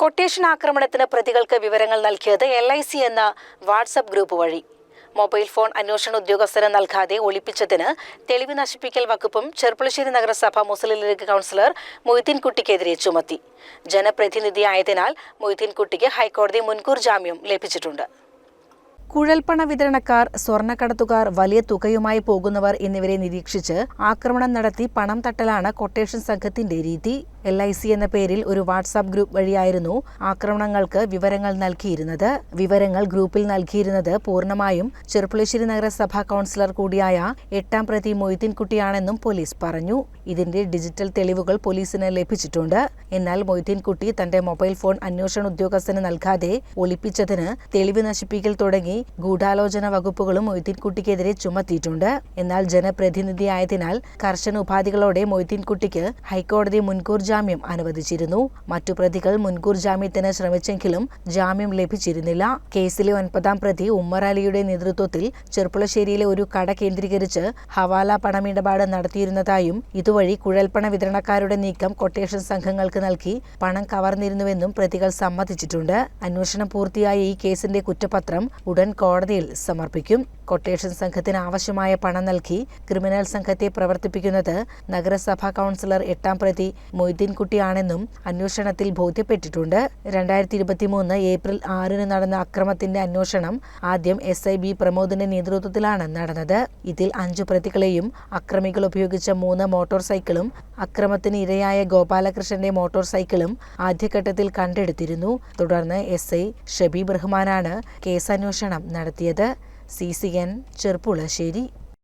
Quotation ആക്രമണത്തിന് പ്രതികൾക്ക് വിവരങ്ങൾ നൽകിയത് LIC എന്ന വാട്സ്ആപ്പ് ഗ്രൂപ്പ് വഴി. മൊബൈൽ ഫോൺ അന്വേഷണ ഉദ്യോഗസ്ഥന് നൽകാതെ ഒളിപ്പിച്ചതിന് തെളിവ് നശിപ്പിക്കൽ വകുപ്പും ചെർപ്പുളശ്ശേരി നഗരസഭ മുസ്ലിം ലീഗ് കൗൺസിലർ മൊയ്തീൻകുട്ടിക്കെതിരെ ചുമത്തി. ജനപ്രതിനിധിയായതിനാൽ മൊയ്തീൻകുട്ടിക്ക് ഹൈക്കോടതി മുൻകൂർ ജാമ്യം ലഭിച്ചിട്ടുണ്ട്. കുഴൽപ്പണ വിതരണക്കാർ, സ്വർണ്ണക്കടത്തുകാർ, വലിയ തുകയുമായി പോകുന്നവർ എന്നിവരെ നിരീക്ഷിച്ച് ആക്രമണം നടത്തി പണം തട്ടലാണ് കൊട്ടേഷൻ സംഘത്തിന്റെ രീതി. LIC എന്ന പേരിൽ ഒരു വാട്സാപ്പ് ഗ്രൂപ്പ് വഴിയായിരുന്നു ആക്രമണങ്ങൾക്ക് വിവരങ്ങൾ നൽകിയിരുന്നത്. വിവരങ്ങൾ ഗ്രൂപ്പിൽ നൽകിയിരുന്നത് പൂർണ്ണമായും ചെർപ്പുളശ്ശേരി നഗരസഭാ കൗൺസിലർ കൂടിയായ 8ാം പ്രതി മൊയ്തീൻകുട്ടിയാണെന്നും പോലീസ് പറഞ്ഞു. ഇതിന്റെ ഡിജിറ്റൽ തെളിവുകൾ പോലീസിന് ലഭിച്ചിട്ടുണ്ട്. എന്നാൽ മൊയ്തീൻകുട്ടി തന്റെ മൊബൈൽ ഫോൺ അന്വേഷണ ഉദ്യോഗസ്ഥന് നൽകാതെ ഒളിപ്പിച്ചതിന് തെളിവ് നശിപ്പിക്കൽ തുടങ്ങി ഗൂഢാലോചന വകുപ്പുകളും മൊയ്തീൻകുട്ടിക്കെതിരെ ചുമത്തിയിട്ടുണ്ട്. എന്നാൽ ജനപ്രതിനിധിയായതിനാൽ കർശന ഉപാധികളോടെ മൊയ്തീൻകുട്ടിക്ക് ഹൈക്കോടതി മുൻകൂർ ജാമ്യം അനുവദിച്ചിരുന്നു. മറ്റു പ്രതികൾ മുൻകൂർ ജാമ്യത്തിന് ശ്രമിച്ചെങ്കിലും ജാമ്യം ലഭിച്ചിരുന്നില്ല. കേസിലെ 9ാം പ്രതി ഉമ്മർ അലിയുടെ നേതൃത്വത്തിൽ ചെർപ്പുളശ്ശേരിയിലെ ഒരു കട കേന്ദ്രീകരിച്ച് ഹവാല പണമിടപാട് നടത്തിയിരുന്നതായും ഇതുവഴി കുഴൽപ്പണ വിതരണക്കാരുടെ നീക്കം കൊട്ടേഷൻ സംഘങ്ങൾക്ക് നൽകി പണം കവർന്നിരുന്നുവെന്നും പ്രതികൾ സമ്മതിച്ചിട്ടുണ്ട്. അന്വേഷണം പൂർത്തിയായ ഈ കേസിന്റെ കുറ്റപത്രം ഉടൻ കോടതിയിൽ സമർപ്പിക്കും. കൊട്ടേഷൻ സംഘത്തിന് ആവശ്യമായ പണം നൽകി ക്രിമിനൽ സംഘത്തെ പ്രവർത്തിപ്പിക്കുന്നത് നഗരസഭാ കൗൺസിലർ 8ാം പ്രതി മൊയ്തീൻകുട്ടിയാണെന്നും അന്വേഷണത്തിൽ ബോധ്യപ്പെട്ടിട്ടുണ്ട്. 2023 ഏപ്രിൽ 6 നടന്ന അക്രമത്തിന്റെ അന്വേഷണം ആദ്യം SIB പ്രമോദിന്റെ നേതൃത്വത്തിലാണ് നടന്നത്. ഇതിൽ 5 പ്രതികളെയും അക്രമികൾ ഉപയോഗിച്ച 3 മോട്ടോർ സൈക്കിളും അക്രമത്തിന് ഇരയായ ഗോപാലകൃഷ്ണന്റെ മോട്ടോർ സൈക്കിളും ആദ്യഘട്ടത്തിൽ കണ്ടെടുത്തിരുന്നു. തുടർന്ന് SI ഷബീബ് റഹ്മാനാണ് കേസന്വേഷണം നടത്തിയത്. CCN ചെർപ്പുളശ്ശേരി.